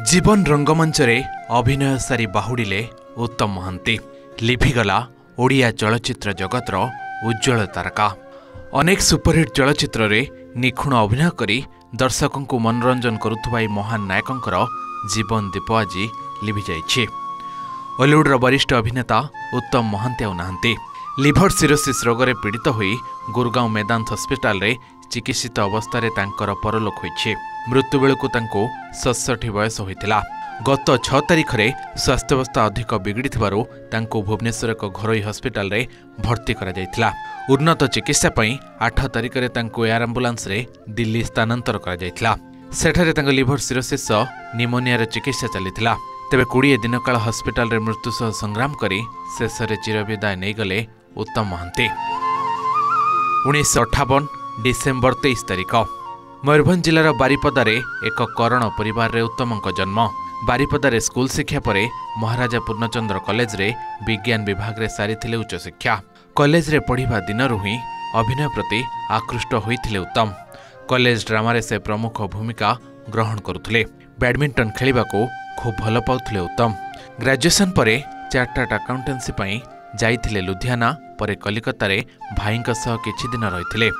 जीवन रंगमंचरे अभिनय सारी बाहुड़िले उत्तम महांती लिभिगला ओडिया चलचित्र जगतर उज्जवल तारका। अनेक सुपरहिट चलचित्र रे निखुण अभिनय करी दर्शकों को मनोरंजन करुथुवा महान नायकंकर जीवन दीप आज लिभि जाइछि। हॉलीवुडर वरिष्ठ अभिनेता उत्तम महांती आउ नाहांती। लिभर सिरोसिस रोगरे पीड़ित होई गुरगांव मेदांत हस्पिटाल रे चिकित्सित अवस्था रे तांकर परलोक होइछि। मृत्यु बेलू तांको 67 बयस होइतिला। गत 6 तारिख रे स्वास्थ्यावस्था अधिक बिगड़ी थिबारु तांको भुवनेश्वर एक घरोई हस्पिटाल रे भर्ती करा जायतिला। उन्नत चिकित्सा पई 8 तारिख रे तांको एयर एम्बुलेंस रे दिल्ली स्थानांतर करा जायतिला। सेठारे तांको लिभर सिरोसिस निमोनिया रे चिकित्सा चलितिला। तेबे 20 दिन काल हस्पिटाल रे मृत्यु सह संग्राम करी शेष रे चिरविदाय नै गले उत्तम महांती। 1958 डिसेम्बर 23 तारिख मयूरभंज जिलार बारिपदारे एक करण परिवार रे उत्तमंक जन्म। बारिपदारे स्कूल शिक्षा परे महाराजा पूर्णचंद्र कॉलेज रे विज्ञान विभाग रे सारिथिले उच्च शिक्षा। कॉलेज रे पढ़िबा दिनरु ही अभिनय प्रति आकृष्ट होइथिले उत्तम। कॉलेज ड्रामा रे से प्रमुख भूमिका ग्रहण करुथिले। बैडमिंटन खेलिबाको खूब भल पाउथिले उत्तम। ग्रेजुएशन परे चार्टर्ड अकाउंटेंसी पई जाइथिले लुधियाना परे कलिकता रे भाईंक सह किछि दिन रहिथिले।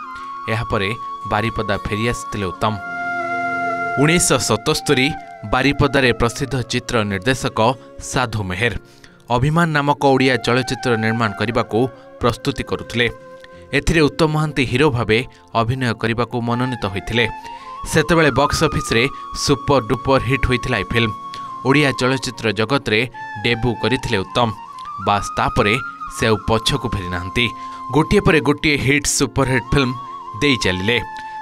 एहा परे बारिपदा फेरी आसिथिले उत्तम। 1977 बारिपदारे प्रसिद्ध चित्र निर्देशक साधु मेहर अभिमान नामक ओडिया चलचित्र निर्माण करने प्रस्तुति करुथिले। एथिरे उत्तम महांती हिरो भावे अभिनय करने मनोनीत होइथिले। सेतेबेले बॉक्स ऑफिस रे सुपर डुपर हिट होइथिला ए फिल्म। ओडिया चलचित्र जगत रे डेब्यू करिथिले उत्तम। बास तापरे से आउ पछकु फेरी नाहंती। गोटिए परे गोटिए हिट सुपरहिट फिल्म देई चलिले।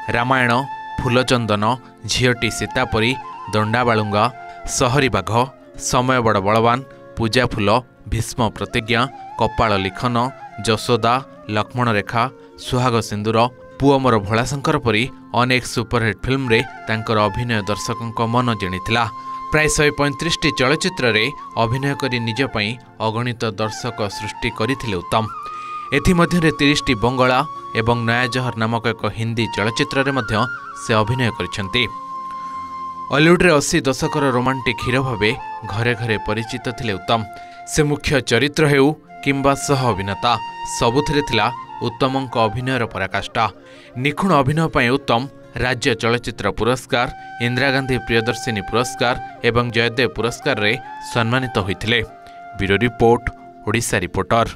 रामायण, फूलचंदन, झियोटी सीतापरी, दंडाबालुंगा, सहरी बाघ, समय बड़ बलवान, पूजा फूल, भीष्म प्रतिज्ञा, कपाल लिखन, जशोदा, लक्ष्मण रेखा, सुहाग सिंदूर, पुओ मोर भोलाशंकर परी अनेक सुपरहिट फिल्म रे तांकर अभिनय दर्शकों मन जिणिथिला। प्राय 135 चलचित्र रे अभिनय करी निज पई अगणित दर्शक सृष्टि करिथिले उत्तम। एथिमध्यरे 30टी बंगला एवं नया जहर नामक एक हिंदी चलचित्र रे मध्य से अभिनय करिसेंती। हॉलीवुड रे 80 दशकर रोमांटिक हीरो भावे घरे घरे परिचित थिले उत्तम। से मुख्य चरित्र हेउ किंबा सह अभिनेता सबुथिरे थिला उत्तमंक अभिनयर पराकाष्ठा। निखुण अभिनय पई उत्तम राज्य चलचित्र पुरस्कार, इंदिरा गांधी प्रियदर्शिनी पुरस्कार एवं जयदेव पुरस्कार रे सम्मानित होइथिले। Bureau report, Odisha reporter.